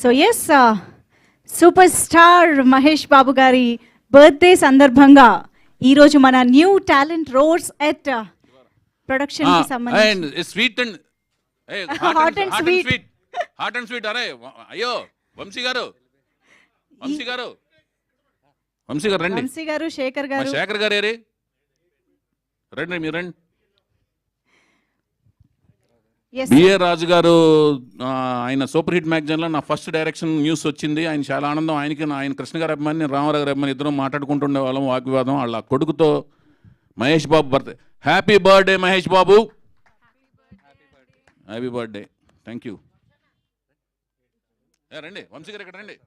So yes super star Mahesh Babu గారి birthday సందర్భంగా ఈరోజు మన new talent roads at production కి సంబంధించి sweet and hot and sweet hot and sweet అరే అయ్యో వంశీ గారు రండి. వంశీ గారు, శేఖర్ గారు, శేఖర్ గారు ఏరి రండి, మీరు రండి. బిఏ రాజు గారు ఆయన సూపర్ హిట్ మ్యాగజైన్లో నా ఫస్ట్ డైరెక్షన్ న్యూస్ వచ్చింది. ఆయన చాలా ఆనందం. ఆయన కృష్ణ గారి అభిమాని, నేను రామారావు గారి అభిమాని, ఇద్దరం మాట్లాడుకుంటుండే వాళ్ళం, వాగ్వివాదం. వాళ్ళ కొడుకుతో Mahesh Babu birthday. Happy birthday Mahesh Babu, happy birthday. Thank you. రండి వంశీ గారు, ఇక్కడ రండి.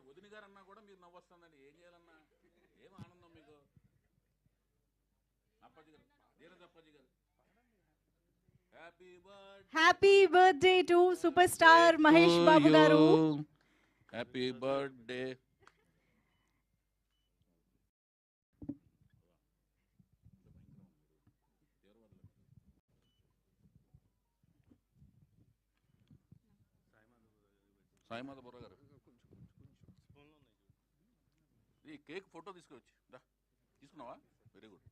వదిన గారు అన్నా కూడా మీరు నవ్వొస్తుందండి. ఏం చేయాలన్నా ఏం ఆనందం మీకు. అప్పాజీ గారు, ధీరజ్ అప్పాజీ గారు, happy birthday to super star Mahesh Babu గారు. Happy birthday. సాయిమాధ బుర్ర గారు, ఈ కేక్ ఫోటో తీసుకువచ్చి తీసుకున్నావా? Very good.